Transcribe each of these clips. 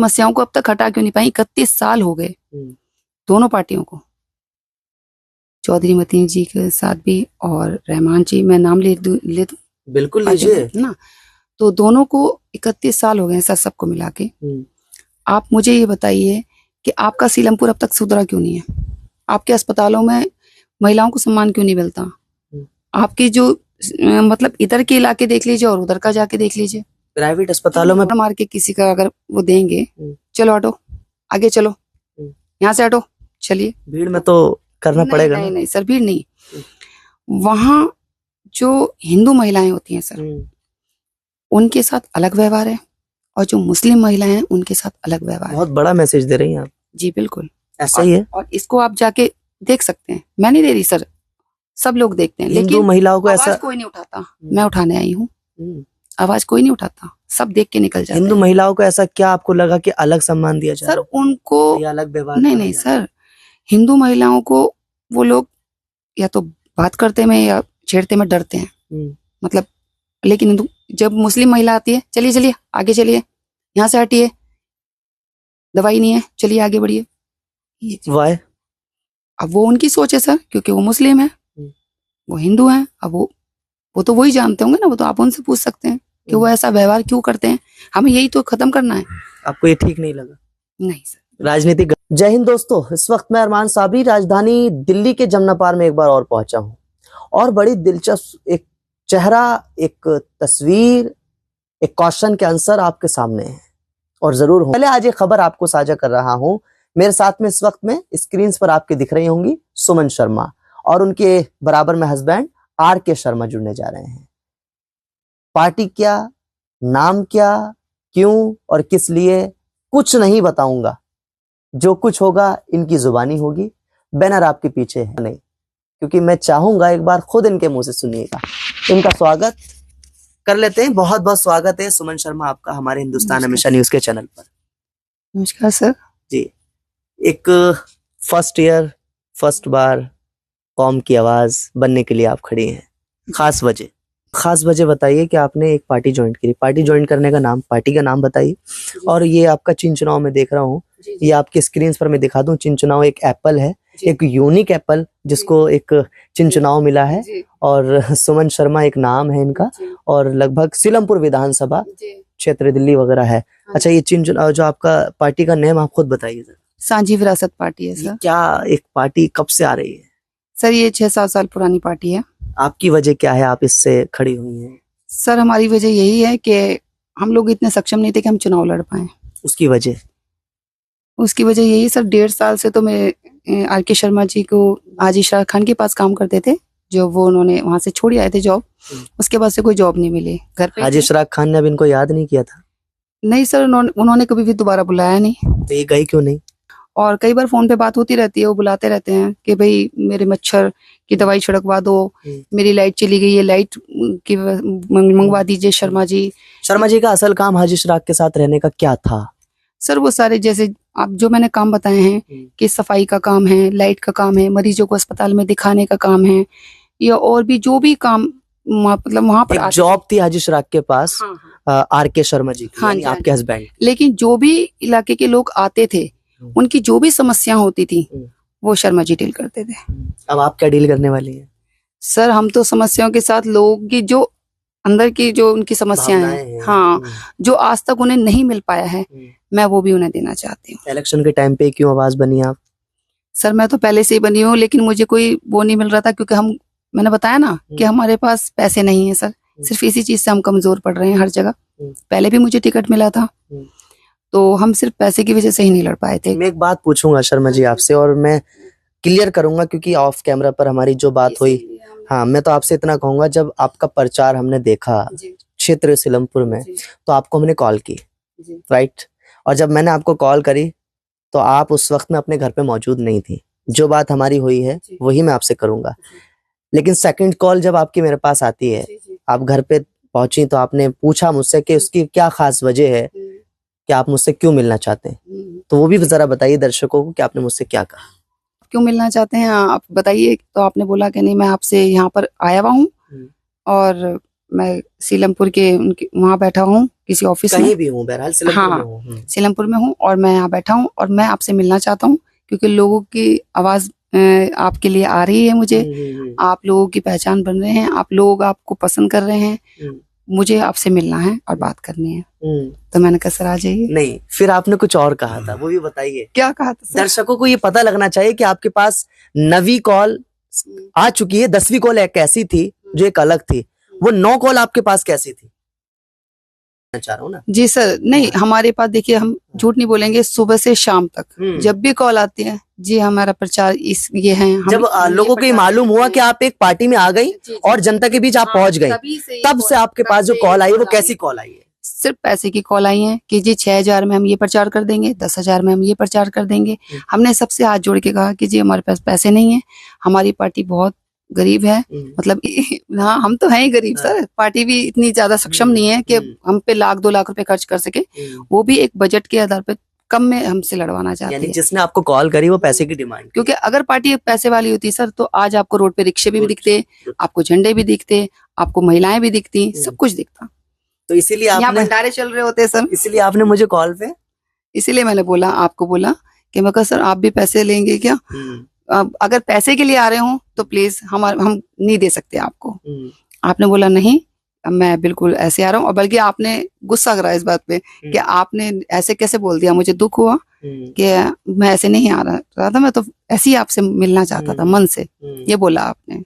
समस्याओं को अब तक हटा क्यों नहीं पाई? 31 साल हो गए दोनों पार्टियों को, चौधरी मतीन जी के साथ भी और रहमान जी, मैं नाम ले दूं? बिल्कुल लीजिए ना। तो दोनों को 31 साल हो गए सर, सबको मिला के। आप मुझे ये बताइए कि आपका सीलमपुर अब तक सुधरा क्यों नहीं है? आपके अस्पतालों में महिलाओं को सम्मान क्यों नहीं मिलता? आपकी जो मतलब इधर के इलाके देख लीजिए और उधर का जाके देख लीजिए, प्राइवेट अस्पतालों में मार के किसी का अगर वो देंगे, चलो हटो, आगे चलो, यहाँ से हटो, चलिए, भीड़ में तो करना पड़ेगा। नहीं नहीं सर, भीड़ नहीं। वहां जो हिंदू महिलाएं होती हैं सर, उनके साथ अलग व्यवहार है, और जो मुस्लिम महिलाएं हैं उनके साथ अलग व्यवहार है। बहुत बड़ा मैसेज दे रही हैं आप। जी बिल्कुल, ऐसा ही है। और इसको आप जाके देख सकते हैं, मैं नहीं दे रही सर, सब लोग देखते हैं, हिंदू लेकिन महिलाओं को ऐसा कोई नहीं उठाता। मैं उठाने आई हूँ, आवाज कोई नहीं उठाता, सब देख के निकल जाते हैं। हिंदू महिलाओं को ऐसा क्या आपको लगा कि अलग सम्मान दिया जाए? सर उनको या अलग व्यवहार? नहीं सर, हिंदू महिलाओं को वो लोग या तो बात करते में या छेड़ते में डरते हैं, मतलब। लेकिन हिंदू, जब मुस्लिम महिला आती है, चलिए चलिए आगे चलिए, यहाँ से हटिए, दवाई नहीं है, चलिए आगे बढ़िए। वाह। अब वो उनकी सोच है सर, क्योंकि वो मुस्लिम है, वो हिंदू हैं। अब वो तो वही जानते होंगे ना, वो तो आप उनसे पूछ सकते हैं कि वो ऐसा व्यवहार क्यों करते हैं। हमें यही तो खत्म करना है। आपको ये ठीक नहीं लगा? नहीं सर, राजनीतिक। जय हिंद दोस्तों, इस वक्त मैं अरमान साबरी राजधानी दिल्ली के जमुना पार में एक बार और पहुंचा हूं, और बड़ी दिलचस्प एक चेहरा, एक तस्वीर, एक क्वेश्चन के आंसर आपके सामने है, और जरूर हो। पहले आज एक खबर आपको साझा कर रहा हूं। मेरे साथ में इस वक्त में स्क्रीन पर आपके दिख रही होंगी सुमन शर्मा, और उनके बराबर में हस्बैंड RK शर्मा जुड़ने जा रहे हैं। पार्टी क्या, नाम क्या, क्यों और किस लिए, कुछ नहीं बताऊंगा। जो कुछ होगा इनकी जुबानी होगी। बैनर आपके पीछे है नहीं, क्योंकि मैं चाहूंगा एक बार खुद इनके मुंह से सुनिएगा। इनका स्वागत कर लेते हैं। बहुत बहुत स्वागत है सुमन शर्मा आपका हमारे हिंदुस्तान हमेशा न्यूज के चैनल पर। नमस्कार सर जी। एक फर्स्ट ईयर, फर्स्ट बार कौम की आवाज बनने के लिए आप खड़ी हैं। खास वजह बताइए कि आपने एक पार्टी ज्वाइन करी। पार्टी ज्वाइन करने का नाम, पार्टी का नाम बताइए। और ये आपका चिनचुनाव में देख रहा हूँ, ये आपके स्क्रीन पर मैं दिखा दूं। चिनचुनाव एक एप्पल है, एक यूनिक एप्पल जिसको एक चिनचुनाव मिला है, और सुमन शर्मा एक नाम है इनका, और लगभग सीलमपुर विधानसभा क्षेत्र दिल्ली वगैरह है। अच्छा, ये चिनचुनाव जो आपका पार्टी का नेम, आप खुद बताइए सर। सांझी विरासत पार्टी है सर। क्या एक पार्टी कब से आ रही है सर? ये 6-7 साल पुरानी पार्टी है। आपकी वजह क्या है, आप इससे खड़ी हुई हैं? सर हमारी वजह यही है कि हम लोग इतने सक्षम नहीं थे कि हम चुनाव लड़ पाए। उसकी वजह यही है सर, 1.5 साल से तो मैं RK शर्मा जी को, आज इशराक खान के पास काम करते थे, जो वो उन्होंने वहां से छोड़ आए थे जॉब। उसके बाद से कोई जॉब नहीं मिली घर पे। आज इशराक खान ने अब इनको याद नहीं किया था? नहीं सर, उन्होंने कभी भी दोबारा बुलाया नहीं। तो ये गई क्यों नहीं? और कई बार फोन पे बात होती रहती है, वो बुलाते रहते हैं कि भाई मेरे मच्छर की दवाई छिड़कवा दो, मेरी लाइट चली गई है, लाइट की मंगवा दीजिए शर्मा जी। का असल काम हाजी इशराक के साथ रहने का क्या था? सर वो सारे जैसे आप जो मैंने काम बताए हैं कि सफाई का काम है, लाइट का काम है, मरीजों को अस्पताल में दिखाने का काम है, या और भी जो भी काम, मतलब वहाँ पर जॉब थी हाजी इशराक के पास। RK शर्मा जी की, यानी आपके हस्बैंड। लेकिन जो भी इलाके के लोग आते थे, उनकी जो भी समस्या होती थी वो शर्मा जी डील करते थे। अब आप क्या डील करने वाली हैं? सर हम तो समस्याओं के साथ, लोगों की जो अंदर की जो उनकी समस्याएं हैं, हाँ, जो आज तक उन्हें नहीं मिल पाया है, मैं वो भी उन्हें देना चाहती हूँ। इलेक्शन के टाइम पे क्यों आवाज बनी आप? सर मैं तो पहले से ही बनी हूँ, लेकिन मुझे कोई वो नहीं मिल रहा था, क्योंकि मैंने बताया ना कि हमारे पास पैसे नहीं है सर। सिर्फ इसी चीज से हम कमजोर पड़ रहे हैं हर जगह। पहले भी मुझे टिकट मिला था, तो हम सिर्फ पैसे की वजह से ही नहीं लड़ पाए थे। मैं एक बात पूछूंगा शर्मा जी आपसे, और मैं क्लियर करूंगा, क्योंकि ऑफ कैमरा पर हमारी जो बात हुई, हाँ, मैं तो आपसे इतना कहूंगा, जब आपका प्रचार हमने देखा क्षेत्र सीलमपुर में, तो आपको हमने कॉल की, राइट? और जब मैंने आपको कॉल करी तो आप उस वक्त में अपने घर पे मौजूद नहीं थी। जो बात हमारी हुई है वही मैं आपसे करूंगा। लेकिन सेकंड कॉल जब आपकी मेरे पास आती है, आप घर पे पहुंची, तो आपने पूछा मुझसे कि उसकी क्या खास वजह है, कि आप मुझसे क्यों मिलना चाहते हैं। तो वो भी जरा बताइए दर्शकों को कि आपने मुझसे क्या कहा, क्यों मिलना चाहते हैं आप बताइए। तो आपने बोला कि नहीं, मैं आपसे यहाँ पर आया हुआ हूँ और मैं सीलमपुर के उनके वहाँ बैठा हूँ किसी ऑफिस में। कहीं भी हूँ, बहरहाल सीलमपुर हाँ, में हूँ। सीलमपुर में हूँ और मैं यहाँ बैठा हूँ और मैं आपसे मिलना चाहता हूँ क्योंकि लोगों की आवाज आपके लिए आ रही है मुझे। आप लोगों की पहचान बन रहे हैं, आप लोग आपको पसंद कर रहे हैं, मुझे आपसे मिलना है और बात करनी है। तो मैंने कहा सर आ जाइए। नहीं, फिर आपने कुछ और कहा था, वो भी बताइए। क्या कहा था सर? दर्शकों को ये पता लगना चाहिए कि आपके पास 9वीं कॉल आ चुकी है, 10वीं कॉल एक ऐसी थी जो एक अलग थी, वो 9 कॉल आपके पास कैसी थी? चाह रहा हूँ ना। जी सर, नहीं हमारे पास देखिए, हम झूठ नहीं बोलेंगे, सुबह से शाम तक जब भी कॉल आती है जी हमारा प्रचार इस ये है। जब लोगों को ये मालूम हुआ कि आप एक पार्टी में आ गई और जनता के बीच आप पहुंच गई, तब से आपके पास जो कॉल आई है वो कैसी कॉल आई है? सिर्फ पैसे की कॉल आई है कि जी 6,000 में हम ये प्रचार कर देंगे, 10,000 में हम ये प्रचार कर देंगे। हमने सबसे हाथ जोड़ के कहा कि जी हमारे पास पैसे नहीं है, हमारी पार्टी बहुत गरीब है, मतलब हाँ हम तो हैं ही गरीब सर, पार्टी भी इतनी ज्यादा सक्षम नहीं है कि हम पे 1-2 लाख रुपए खर्च कर सके, वो भी एक बजट के आधार पर कम में हमसे लड़वाना चाहती है। जिसने आपको कॉल करी वो पैसे की डिमांड, क्योंकि अगर पार्टी पैसे वाली होती सर तो आज आपको रोड पे रिक्शे भी दिखते, आपको झंडे भी दिखते, आपको महिलाएं भी दिखती, सब कुछ दिखता। तो इसीलिए यहाँ भंडारे चल रहे होते सर, इसीलिए आपने मुझे कॉल पे, इसीलिए मैंने बोला, आपको बोला कि मैं कहा सर आप भी पैसे लेंगे क्या? अगर पैसे के लिए आ रहे हो तो प्लीज हम नहीं दे सकते आपको। आपने बोला नहीं, मैं बिल्कुल ऐसे आ रहा हूँ, और बल्कि आपने गुस्सा करा इस बात पे कि आपने ऐसे कैसे बोल दिया। मुझे दुख हुआ कि मैं ऐसे नहीं आ रहा था, मैं तो ऐसे ही आपसे मिलना चाहता था मन से, ये बोला आपने।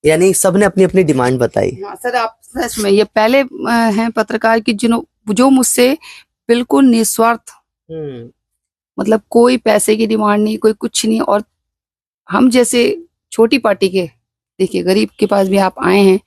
यानी सबने अपनी अपनी डिमांड बताई। हाँ सर, आप सच में ये पहले हैं पत्रकार की जो मुझसे बिल्कुल निस्वार्थ, मतलब कोई पैसे की डिमांड नहीं, कोई कुछ नहीं, और हम जैसे छोटी पार्टी के, देखिए गरीब के पास भी आप आए हैं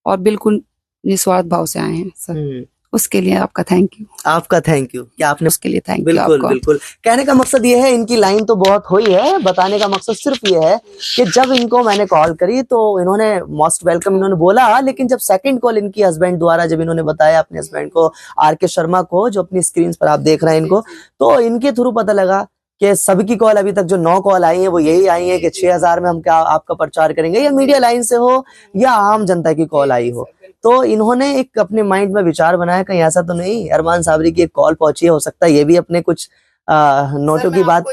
और बिल्कुल निस्वार्थ भाव से आए हैं सर, उसके लिए आपका थैंक यू। आपका थैंक यू कि आपने, उसके लिए थैंक यू। बिल्कुल बिल्कुल। कहने का मकसद ये है, इनकी लाइन तो बहुत हुई है, बताने का मकसद सिर्फ ये है कि जब इनको मैंने कॉल करी तो इन्होंने मोस्ट वेलकम इन्होंने बोला, लेकिन जब सेकंड कॉल इनकी हस्बैंड द्वारा जब इन्होंने बताया अपने हस्बैंड को, आर.के. शर्मा को, जो अपनी स्क्रीन पर आप देख रहे हैं इनको, तो इनके थ्रू पता लगा कि सबकी कॉल, अभी तक जो 9 कॉल आई है वो यही आई है कि 6,000 में हम क्या आपका प्रचार करेंगे, या मीडिया लाइन से हो या आम जनता की कॉल आई हो। तो इन्होंने एक अपने माइंड में विचार बनाया, कहीं ऐसा तो नहीं अरमान साबरी की एक कॉल पहुंची है, हो सकता है ये भी अपने कुछ नोटों की बात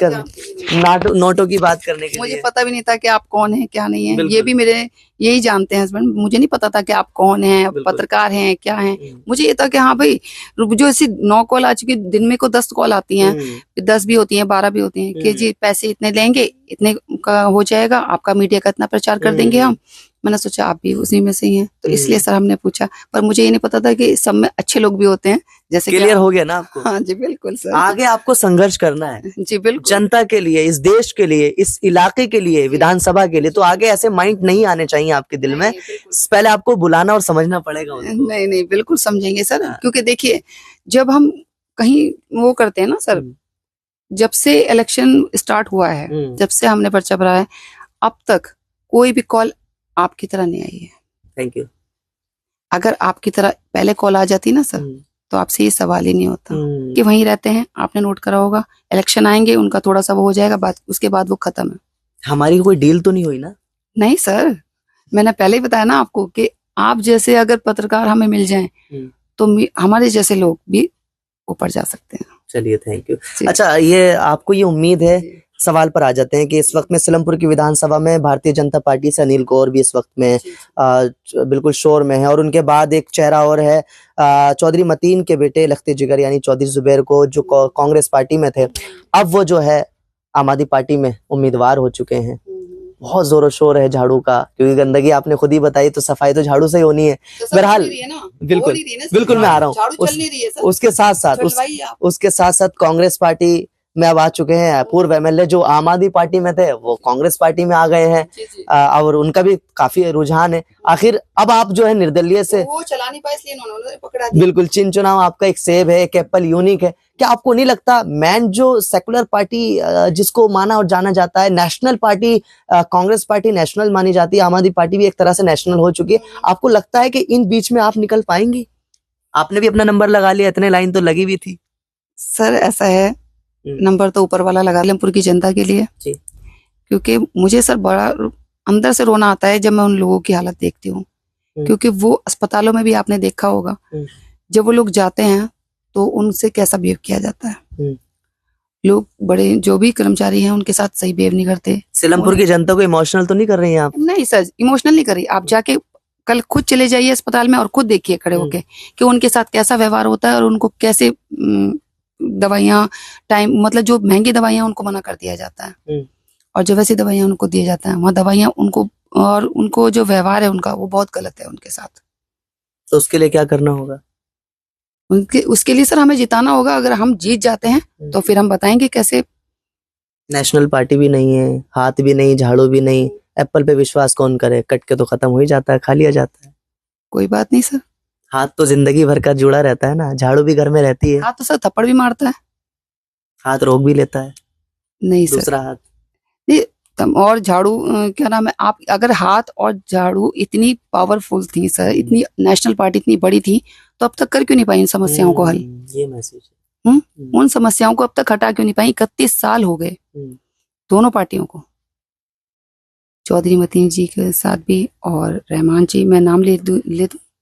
नोटों की बात करने के मुझे लिए। पता भी नहीं था कि आप कौन हैं क्या नहीं है, ये भी मेरे यही जानते हैं हस्बैंड, मुझे नहीं पता था कि आप कौन हैं, पत्रकार हैं क्या हैं। मुझे ये था कि हाँ भाई, जो ऐसी 9 कॉल आ चुकी, दिन में को 10 कॉल आती हैं, 10 भी होती हैं, 12 भी होती हैं कि जी पैसे इतने लेंगे, इतने का हो जाएगा, आपका मीडिया का इतना प्रचार कर देंगे हम। मैंने सोचा आप भी उसी में से ही हैं, तो इसलिए सर हमने पूछा, पर मुझे ये नहीं पता था कि सब में अच्छे लोग भी होते हैं। जैसे क्लियर हो गया ना आपको? हाँ जी बिल्कुल सर। आगे आपको संघर्ष करना है जी बिल्कुल, जनता जनता के लिए, इस देश के लिए, इस इलाके के लिए, विधानसभा के लिए। तो आगे ऐसे माइंड नहीं आने चाहिए आपके दिल में, पहले आपको बुलाना और समझना पड़ेगा उनको। नहीं नहीं बिल्कुल समझेंगे सर, क्योंकि देखिए जब हम कहीं वो करते हैं ना सर, जब से इलेक्शन स्टार्ट हुआ है, जब से हमने पर्चा भरा है, अब तक कोई भी कॉल आपकी तरह नहीं आई है। Thank you. अगर आपकी तरह पहले कॉल आ जाती ना सर, तो आपसे ये सवाल ही नहीं होता कि वहीं रहते हैं। आपने नोट करा होगा, इलेक्शन आएंगे उनका थोड़ा सा वो हो जाएगा, बात उसके बाद वो खत्म है। हमारी कोई डील तो नहीं हुई ना? नहीं सर, मैंने पहले ही बताया ना आपको कि आप जैसे अगर पत्रकार हमें मिल जाएं तो हमारे जैसे लोग भी ऊपर जा सकते हैं। चलिए थैंक यू। अच्छा, ये आपको ये उम्मीद है, सवाल पर आ जाते हैं कि इस वक्त में सीलमपुर की विधानसभा में भारतीय जनता पार्टी से अनिल गौर भी इस वक्त में बिल्कुल शोर में है, और उनके बाद एक चेहरा और है चौधरी मतीन के बेटे लखते जिगर यानी चौधरी जुबैर को, जो कांग्रेस पार्टी में थे, अब वो जो है आम आदमी पार्टी में उम्मीदवार हो चुके हैं। बहुत जोरों शोर है झाड़ू का, क्योंकि गंदगी आपने खुद ही बताई, तो सफाई तो झाड़ू से ही होनी है। बहरहाल बिल्कुल बिल्कुल मैं आ रहा हूँ। उसके साथ साथ कांग्रेस पार्टी में अब आ चुके हैं पूर्व एमएलए जो आम आदमी पार्टी में थे, वो कांग्रेस पार्टी में आ गए हैं, और उनका भी काफी रुझान है। आखिर अब आप जो है निर्दलीय से, वो चला नहीं पाए इसलिए उन्होंने पकड़ा दिया। बिल्कुल, चिन चुनाव आपका एक सेब है, एक एप्पल यूनिक है। क्या आपको नहीं लगता मैन जो सेकुलर पार्टी जिसको माना और जाना जाता है, national party, Congress party national मानी जाती है, आम आदमी पार्टी भी एक तरह से नेशनल हो चुकी है, आपको लगता है कि इन बीच में आप निकल पाएंगी? आपने भी अपना नंबर लगा लिया, इतने लाइन तो लगी भी थी। सर ऐसा है, नंबर तो ऊपर वाला लगा सीलमपुर की जनता के लिए, क्योंकि मुझे सर बड़ा अंदर से रोना आता है जब मैं उन लोगों की हालत देखती हूँ क्योंकि वो अस्पतालों में भी आपने देखा होगा जब वो लोग जाते हैं तो उनसे कैसा बिहेव किया जाता है। लोग बड़े जो भी कर्मचारी हैं उनके साथ सही बिहेव नहीं करते। सीलमपुर की जनता को इमोशनल तो नहीं कर रही हैं आप? नहीं सर, इमोशनल नहीं करी। आप जाके कल खुद चले जाइए अस्पताल में और खुद देखिए खड़े होके कि उनके साथ कैसा व्यवहार होता है और उनको कैसे दवाइयाँ टाइम मतलब जो महंगी दवाइयाँ उनको मना कर दिया जाता है और जो वैसी दवाइयाँ उनको दिया जाता है वहाँ दवाइयाँ उनको और उनको जो व्यवहार है उनका वो बहुत गलत है उनके साथ। तो उसके लिए क्या करना होगा? उसके लिए सर हमें जिताना होगा। अगर हम जीत जाते हैं तो फिर हम बताएंगे कैसे। नेशनल पार्टी भी नहीं है, हाथ भी नहीं, झाड़ू भी नहीं, एप्पल पे विश्वास कौन करे? कट के तो खत्म हो ही जाता है, खा लिया जाता है। कोई बात नहीं सर, हाथ तो जिंदगी भर का जुड़ा रहता है ना, झाड़ू भी घर में रहती है। हाथ तो सर थप्पड़ भी मारता है, हाथ रोक भी लेता है। नहीं सर, दूसरा हाथ नहीं। और झाड़ू क्या नाम है, आप अगर हाथ और झाड़ू इतनी पावरफुल थी सर, इतनी नेशनल पार्टी इतनी बड़ी थी तो अब तक कर क्यों नहीं पाई इन समस्याओं को हल? ये मैसेज है। उन समस्याओं को अब तक हटा क्यों नहीं पाई? 31 साल हो गए दोनों पार्टियों को, चौधरी मतीन जी के साथ भी और रहमान जी, मैं नाम ले दूं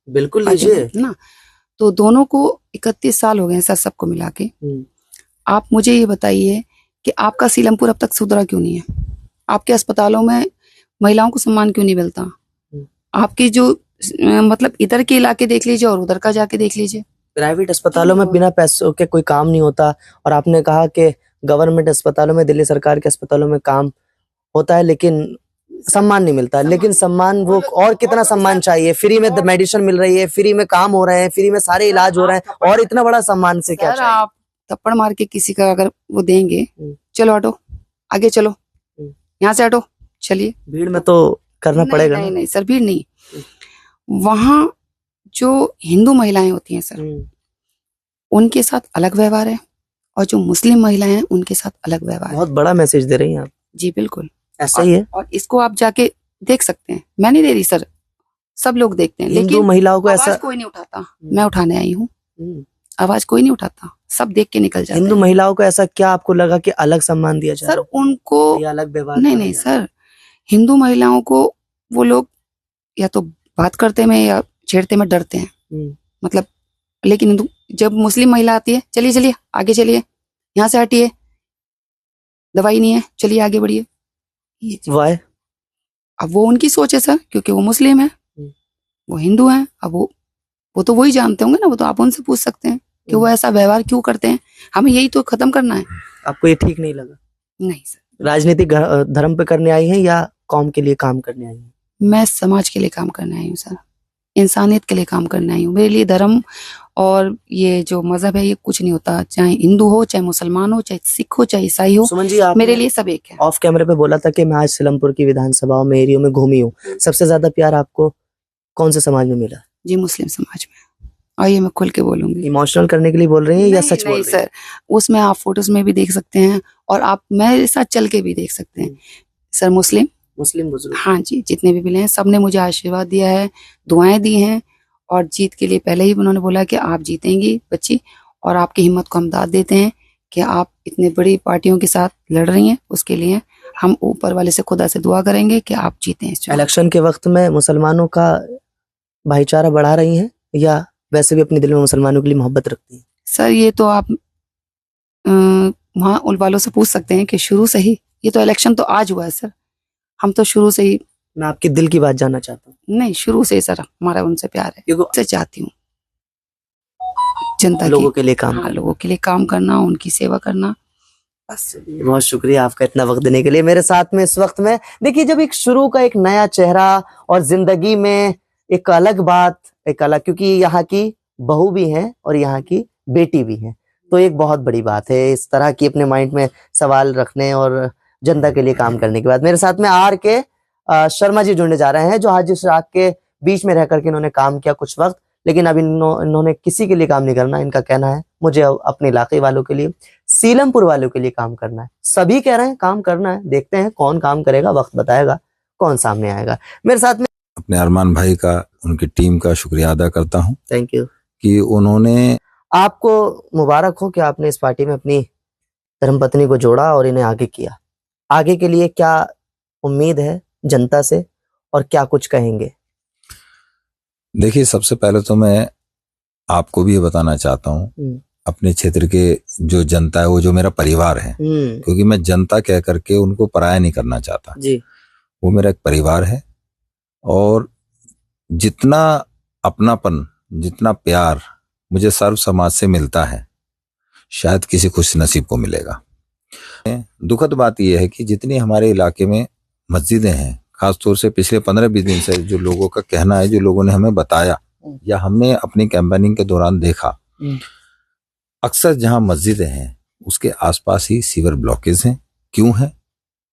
बिल्कुल लीजिए ना। तो दोनों को 31 साल हो गए सर सबको मिला के। आप मुझे ये बताइए कि आपका सीलमपुर अब तक सुधरा क्यों नहीं है? आपके अस्पतालों में महिलाओं को सम्मान क्यों नहीं मिलता? आपके जो मतलब इधर के इलाके देख लीजिए और उधर का जाके देख लीजिए। प्राइवेट अस्पतालों में बिना पैसों के कोई काम नहीं होता और आपने कहा कि गवर्नमेंट अस्पतालों में, दिल्ली सरकार के अस्पतालों में काम होता है लेकिन सम्मान नहीं मिलता। लेकिन सम्मान वो और कितना सम्मान चाहिए? फ्री में मेडिसिन मिल रही है, फ्री में काम हो रहे हैं, फ्री में सारे इलाज हो रहे हैं और इतना बड़ा सम्मान से क्या चाहिए? आप थप्पड़ मार के किसी का अगर वो देंगे, चलो हटो आगे चलो, यहाँ से हटो चलिए, भीड़ में तो करना पड़ेगा। नहीं नहीं सर, भीड़ नहीं। वहां जो हिंदू महिलाएं होती हैं सर उनके साथ अलग व्यवहार है और जो मुस्लिम महिलाएं हैं उनके साथ अलग व्यवहार है। बहुत बड़ा मैसेज दे रही हैं आप। जी बिल्कुल ऐसा ही है और इसको आप जाके देख सकते हैं। मैं नहीं दे रही सर, सब लोग देखते हैं, हिंदू लेकिन महिलाओं को ऐसा आवाज कोई नहीं उठाता। मैं उठाने आई हूँ, आवाज कोई नहीं उठाता, सब देख के निकल जाते हैं। हिंदू महिलाओं को ऐसा क्या आपको लगा कि अलग सम्मान दिया जाए? सर उनको या अलग व्यवहार? नहीं सर, हिंदू महिलाओं को वो लोग या तो बात करते में या छेड़ते में डरते हैं, मतलब। लेकिन हिंदू जब मुस्लिम महिला आती है, चलिए चलिए आगे चलिए, यहाँ से हटिए, दवाई नहीं है, चलिए आगे बढ़िए। वाह, अब वो उनकी सोच है सर, क्योंकि वो मुस्लिम है, वो हिंदू हैं। अब वो तो वही जानते होंगे ना, वो तो आप उनसे पूछ सकते हैं कि वो ऐसा व्यवहार क्यों करते हैं। हमें यही तो खत्म करना है। आपको ये ठीक नहीं लगा? नहीं सर। राजनीति धर्म पे करने आई है या कौम के लिए काम करने आई है? मैं समाज के लिए काम करने आई हूँ सर, इंसानियत के लिए काम करने आई हूँ। मेरे लिए धर्म और ये जो मजहब है ये कुछ नहीं होता, चाहे हिंदू हो, चाहे मुसलमान हो, चाहे सिख हो, चाहे ईसाई हो। सुमन जी, मेरे लिए सब एक है। ऑफ कैमरे पे बोला था कि मैं आज सीलमपुर की विधानसभाओं में, एरियो में घूमी हूँ। सबसे ज्यादा प्यार आपको कौन से समाज में मिला? जी मुस्लिम समाज में। और ये मैं खुल के बोलूंगी। इमोशनल करने के लिए बोल रही हैं या सच बोल रही हैं? सर, उसमें आप फोटोज में भी देख सकते हैं और आप मेरे साथ चल के भी देख सकते हैं सर। मुस्लिम बुजुर्ग, हाँ जी, जितने भी मिले हैं सबने मुझे आशीर्वाद दिया है, दुआएं दी हैं और जीत के लिए पहले ही उन्होंने बोला कि आप जीतेंगी बच्ची, और आपकी हिम्मत को हम दाद देते हैं कि आप इतने बड़ी पार्टियों के साथ लड़ रही हैं। उसके लिए हम ऊपर वाले से खुदा से दुआ करेंगे कि आप जीतें इस चुनाव। इलेक्शन के वक्त में मुसलमानों का भाईचारा बढ़ा रही हैं या वैसे भी अपने दिल में मुसलमानों के लिए मोहब्बत रखती हैं? सर ये तो आप वहाँ उन वालों से पूछ सकते हैं कि शुरू से ही, ये तो इलेक्शन तो आज हुआ है सर, हम तो शुरू से ही। मैं आपके दिल की बात जानना चाहता हूँ। नहीं, शुरू से ही सर हमारा उनसे प्यार है, क्योंकि चाहती हूँ जनता लोगों के लिए काम, हाँ, लोगों के लिए काम करना, उनकी सेवा करना, बस। बहुत शुक्रिया आपका इतना वक्त देने के लिए मेरे साथ में इस वक्त में। देखिए, जब एक शुरू का एक नया चेहरा और जिंदगी में एक अलग बात, एक अलग, क्योंकि यहाँ की बहू भी है और यहाँ की बेटी भी है, तो एक बहुत बड़ी बात है इस तरह की अपने माइंड में सवाल रखने और जनता के लिए काम करने के बाद। मेरे साथ में आर के शर्मा जी जुड़ने जा रहे हैं, जो आज इस रात के बीच में रह करके इन्होंने काम किया कुछ वक्त, लेकिन अब इन्होंने किसी के लिए काम नहीं करना। इनका कहना है मुझे अपने इलाके वालों के लिए, सीलमपुर वालों के लिए काम करना है। सभी कह रहे हैं काम करना है, देखते हैं कौन काम करेगा, वक्त बताएगा कौन सामने आएगा। मेरे साथ में अपने अरमान भाई का, उनकी टीम का शुक्रिया अदा करता हूं। थैंक यू कि उन्होंने, आपको मुबारक हो कि आपने इस पार्टी में अपनी धर्मपत्नी को जोड़ा और इन्हें आगे किया। आगे के लिए क्या उम्मीद है जनता से और क्या कुछ कहेंगे? देखिए, सबसे पहले तो मैं आपको भी ये बताना चाहता हूँ, अपने क्षेत्र के जो जनता है वो जो मेरा परिवार है, क्योंकि मैं जनता कह करके उनको पराया नहीं करना चाहता जी। वो मेरा एक परिवार है। और जितना अपनापन, जितना प्यार मुझे सर्व समाज से मिलता है, शायद किसी खुश नसीब को मिलेगा। दुखद बात यह है कि जितनी हमारे इलाके में मस्जिदें हैं, खासतौर से पिछले 15-20 दिन से जो लोगों का कहना है, जो लोगों ने हमें बताया या हमने अपनी कैंपेनिंग के दौरान देखा, अक्सर जहां मस्जिदें हैं उसके आसपास ही सीवर ब्लॉकेज हैं। क्यों है,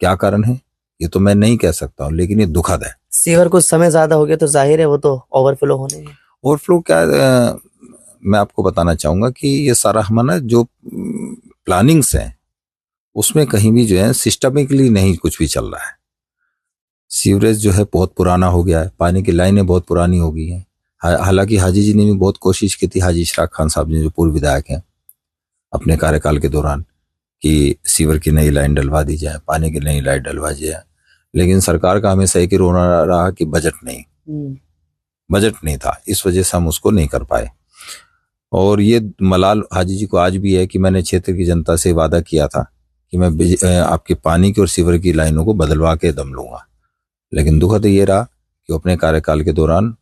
क्या कारण है, ये तो मैं नहीं कह सकता हूँ, लेकिन ये दुखद है। सीवर कुछ समय ज्यादा हो गया तो जाहिर है वो तो ओवरफ्लो होने हैं। ओवरफ्लो क्या, मैं आपको बताना चाहूंगा कि ये सारा हमारा जो प्लानिंग्स है उसमें कहीं भी जो है सिस्टमिकली नहीं कुछ भी चल रहा है। सीवरेज जो है बहुत पुराना हो गया है, पानी की लाइनें बहुत पुरानी हो गई हैं। हालांकि हाजी जी ने भी बहुत कोशिश की थी, हाजी इशराक खान साहब ने जो पूर्व विधायक हैं, अपने कार्यकाल के दौरान, कि सीवर की नई लाइन डलवा दी जाए, पानी की नई लाइन डलवा दी जाए, लेकिन सरकार का हमेशा एक ही रोना रहा कि बजट नहीं था, इस वजह से हम उसको नहीं कर पाए। और ये मलाल हाजी जी को आज भी है कि मैंने क्षेत्र की जनता से वादा किया था कि मैं आपके पानी की और सीवर की लाइनों को बदलवा के दम लूंगा, लेकिन दुखद ये रहा कि अपने कार्यकाल के दौरान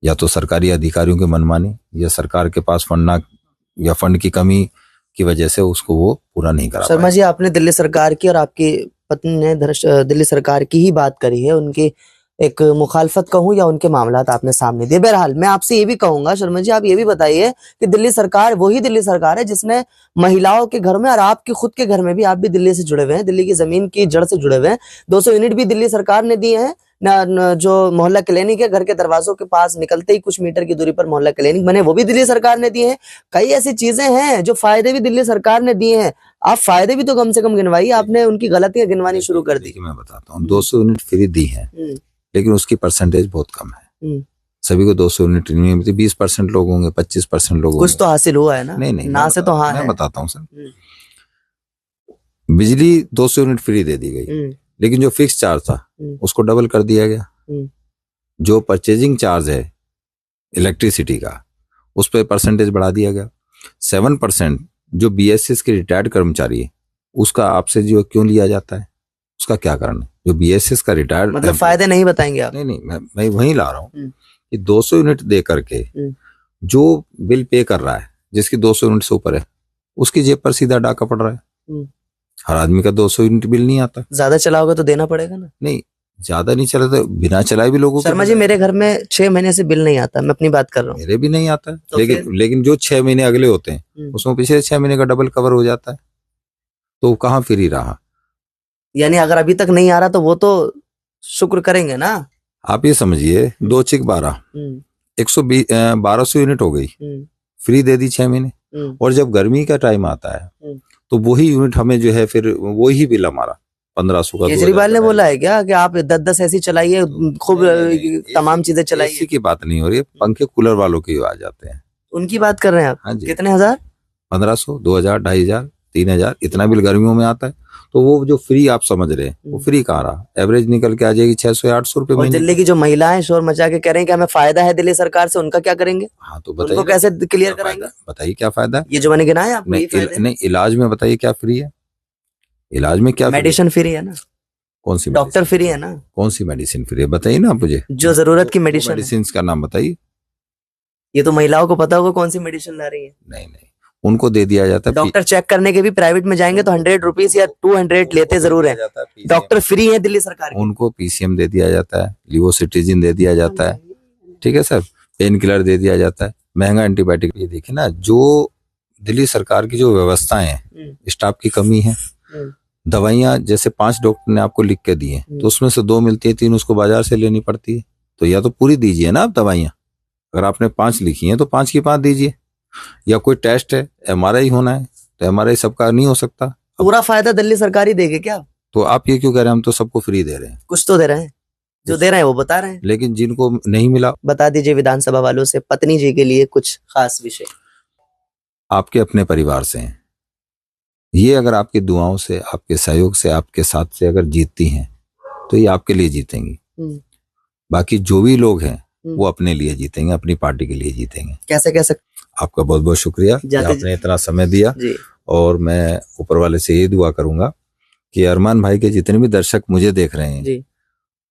या तो सरकारी अधिकारियों की मनमानी या सरकार के पास फंड की कमी की वजह से उसको वो पूरा नहीं करा शर्मा जी, आपने दिल्ली सरकार की और आपकी पत्नी ने दिल्ली सरकार की ही बात करी है, उनकी एक मुखालफत कहूं या उनके मामलात आपने सामने दिए। बहरहाल मैं आपसे ये भी कहूंगा शर्मा जी, आप ये भी बताइए कि दिल्ली सरकार वही दिल्ली सरकार है जिसने महिलाओं के घर में और आपके खुद के घर में भी, आप भी दिल्ली से जुड़े हुए हैं, दिल्ली की जमीन की जड़ से जुड़े हुए हैं, 200 यूनिट भी दिल्ली सरकार ने दिए हैं न, जो मोहल्ला क्लिनिक है, घर के दरवाजों के पास निकलते ही कुछ मीटर की दूरी पर मोहल्ला क्लिनिक बने, वो भी दिल्ली सरकार ने दिए हैं। कई ऐसी चीजें हैं जो फायदे भी दिल्ली सरकार ने दिए हैं, आप फायदे भी तो कम से कम गिनवाइए, आपने उनकी गलतियां गिनवानी शुरू कर दी। मैं बताता हूँ, 200 यूनिट फ्री दी है, लेकिन उसकी परसेंटेज बहुत कम है। सभी को 200 यूनिट नहीं मिलती, 20% लोग होंगे, 25% लोग होंगे। कुछ तो हासिल हुआ है ना? नहीं ना से तो हाँ मैं है। बताता हूँ सर, बिजली 200 यूनिट फ्री दे दी गई, लेकिन जो फिक्स चार्ज था उसको डबल कर दिया गया। जो परचेजिंग चार्ज है इलेक्ट्रिसिटी का, उस पर परसेंटेज बढ़ा दिया गया। 7% जो बीएसएस के रिटायर्ड कर्मचारी है उसका आपसे जो क्यों लिया जाता है, उसका क्या कारण है? जो बीएसएस का रिटायर्ड, मतलब फायदे नहीं बताएंगे आप? नहीं, मैं वहीं ला रहा हूँ कि 200 यूनिट दे करके जो बिल पे कर रहा है, जिसकी 200 यूनिट से ऊपर है, उसकी जेब पर सीधा डाका पड़ रहा है। हर आदमी का 200 यूनिट बिल नहीं आता। ज्यादा चला होगा तो देना पड़ेगा ना? नहीं, ज्यादा नहीं चला तो बिना चलाए भी लोगों को। शर्मा जी, मेरे घर में 6 महीने से बिल नहीं आता, मैं अपनी बात कर रहा हूँ। मेरे भी नहीं आता, तो लेकिन जो 6 महीने अगले होते हैं उसमें पिछले 6 महीने का डबल कवर हो जाता है, तो कहाँ फ्री रहा? यानी अगर अभी तक नहीं आ रहा तो वो तो शुक्र करेंगे ना। आप ये समझिए, 2 चिक 12, 1200 यूनिट हो गई, फ्री दे दी 6 महीने। और जब गर्मी का टाइम आता है तो वही यूनिट हमें जो है फिर वही बिल हमारा 1500 का। केजरीवाल ने बोला है क्या कि आप 10-10 ऐसी चलाइए, खूब तमाम चीजें चलाइए? एसी की बात नहीं हो रही है, पंखे कूलर वालों की आ जाते हैं, उनकी बात कर रहे हैं आप? हाँ जी। कितने हजार? 1500, 2000, 2500, 3000, इतना बिल गर्मियों में आता है। तो वो जो फ्री आप समझ रहे हैं, वो फ्री कहाँ रहा? एवरेज निकल के आ जाएगी 600 या 800 रुपए महीने। दिल्ली की जो महिलाएं शोर मचा के कह रही हैं कि हमें फायदा है दिल्ली सरकार से, उनका क्या करेंगे? हाँ तो बताइए, उनको कैसे क्लियर कराएंगे? बताइए क्या फायदा है? ये जो मैंने गिनाया आपको, नहीं, इलाज में बताइए क्या फ्री है? इलाज में क्या? मेडिसिन फ्री है ना? कौन सी? डॉक्टर फ्री है ना? कौन सी मेडिसिन फ्री है बताइए ना आप मुझे, जो जरूरत की मेडिसिन का नाम बताइए। ये तो महिलाओं को पता होगा कौन सी मेडिसिन ला रही है। नहीं, उनको दे दिया जाता है। डॉक्टर चेक करने के भी प्राइवेट में जाएंगे तो 100 रुपीज या 200 लेते जरूर है। डॉक्टर फ्री है दिल्ली सरकार। उनको पीसीएम दे दिया जाता है, लिवोसिट्रिजिन दे दिया जाता है, ठीक है सर, पेन किलर दे दिया जाता है, महंगा एंटीबायोटिक। ये देखिए ना, जो दिल्ली सरकार की जो व्यवस्थाएं हैं, स्टाफ की कमी है। दवाइयां जैसे 5 डॉक्टर ने आपको लिख के दी है, तो उसमें से 2 मिलती है, 3 उसको बाजार से लेनी पड़ती है। तो या तो पूरी दीजिए ना आप दवाइयां, अगर आपने 5 लिखी हैं तो 5 की 5 दीजिए। या कोई टेस्ट है, एमआरआई होना है तो एमआरआई सबका नहीं हो सकता। पूरा फायदा दिल्ली सरकार ही देगी क्या? तो आप ये क्यों कह रहे हैं हम तो सबको फ्री दे रहे हैं? कुछ तो दे रहे हैं, जो दे रहे हैं वो बता रहे हैं। लेकिन जिनको नहीं मिला, बता दीजिए विधानसभा वालों से, पत्नी जी के लिए कुछ खास विषय आपके अपने परिवार से हैं, ये अगर आपकी दुआओं से, आपके सहयोग से, आपके साथ से अगर जीतती हैं तो ये आपके लिए जीतेंगी। बाकी जो भी लोग हैं वो अपने लिए जीतेंगे, अपनी पार्टी के लिए जीतेंगे। कैसे कैसे? आपका बहुत बहुत शुक्रिया कि आपने इतना समय दिया जी। और मैं ऊपर वाले से यही दुआ करूंगा कि अरमान भाई के जितने भी दर्शक मुझे देख रहे हैं जी,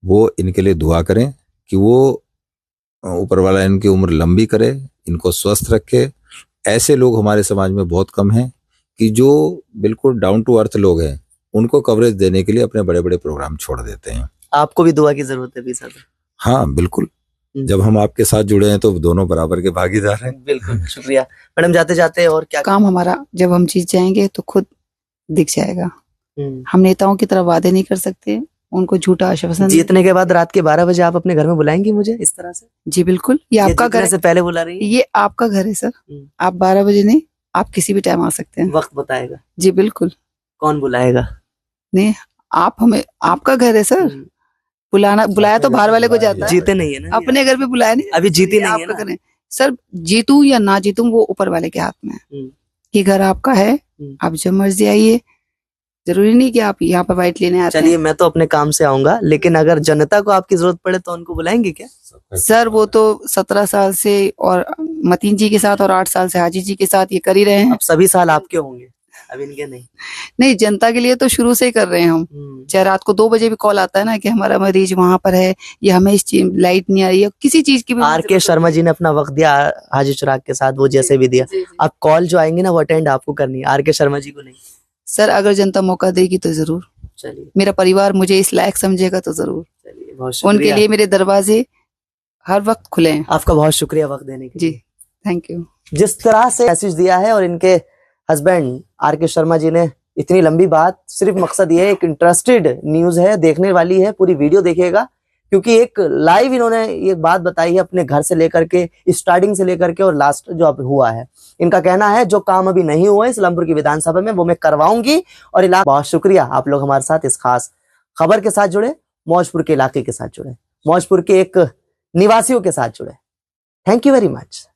वो इनके लिए दुआ करें कि वो ऊपर वाला इनकी उम्र लंबी करे, इनको स्वस्थ रखे। ऐसे लोग हमारे समाज में बहुत कम हैं कि जो बिल्कुल डाउन टू अर्थ लोग हैं, उनको कवरेज देने के लिए अपने बड़े बड़े प्रोग्राम छोड़ देते हैं। आपको भी दुआ की जरूरत है भी साहब। हाँ बिल्कुल, जब हम आपके साथ जुड़े हैं तो दोनों बराबर के भागीदार हैं। बिल्कुल, शुक्रिया मैडम। जाते जाते और क्या काम हमारा जब हम जीत जाएंगे तो खुद दिख जाएगा। हम्म। हम नेताओं की तरह वादे नहीं कर सकते, उनको झूठा आश्वासन। जीतने के बाद रात के 12 बजे आप अपने घर में बुलाएंगी मुझे इस तरह से? जी बिल्कुल, ये आपका घर से पहले बुला रही है? ये आपका घर है सर। आप 12 बजे नहीं, आप किसी भी टाइम आ सकते हैं। वक्त बताएगा? जी बिल्कुल। कौन बुलाएगा? नहीं, आप हमें, आपका घर है सर। बुलाया तो बाहर वाले को जाता है, जीते नहीं है ना, अपने घर पे बुलाया नहीं। अभी जीती नहीं है आपका घर है सर। जीतूं या ना जीतूं वो ऊपर वाले के हाथ में है। ये घर आपका है, आप जब मर्जी आइए। जरूरी नहीं कि आप यहाँ पर वाइट लेने आते हैं। चलिए, मैं तो अपने काम से आऊंगा, लेकिन अगर जनता को आपकी जरूरत पड़े तो उनको बुलाएंगे क्या? सर वो तो 17 साल से और मतीन जी के साथ और 8 साल से हाजी जी के साथ ये कर ही रहे हैं। अब सभी साल आपके होंगे, अब इनके नहीं। नहीं, जनता के लिए तो शुरू से ही कर रहे हैं हम। चाहे रात को 2 बजे भी कॉल आता है ना कि हमारा मरीज वहां पर है या हमें इस चीज लाइट नहीं आ रही है, किसी चीज की भी। आर.के. शर्मा जी ने अपना वक्त दिया हाजी चिराग के साथ, वो जैसे भी दिया। अब कॉल जो आएंगे ना वो अटेंड आपको करनी है, आर.के. शर्मा जी को नहीं। सर अगर जनता मौका देगी तो जरूर। चलिए, मेरा परिवार मुझे इस लायक समझेगा तो जरूर। चलिए, बहुत शुक्रिया। उनके लिए मेरे दरवाजे हर वक्त खुले हैं। आपका बहुत शुक्रिया वक्त देने के लिए। जी थैंक यू। जिस तरह से मैसेज दिया है और इनके हस्बैंड आर.के. शर्मा जी ने इतनी लंबी बात, सिर्फ मकसद ये है, एक इंटरेस्टेड न्यूज है, देखने वाली है, पूरी वीडियो देखिएगा, क्योंकि एक लाइव इन्होंने ये बात बताई है अपने घर से लेकर के, स्टार्टिंग से लेकर के और लास्ट जो अब हुआ है। इनका कहना है जो काम अभी नहीं हुआ है इस्लामपुर की विधानसभा में वो मैं करवाऊंगी। और बहुत शुक्रिया आप लोग हमारे साथ इस खास खबर के साथ जुड़े, मौजपुर के इलाके के साथ जुड़े, मौजपुर के एक निवासियों के साथ जुड़े। Thank you very much.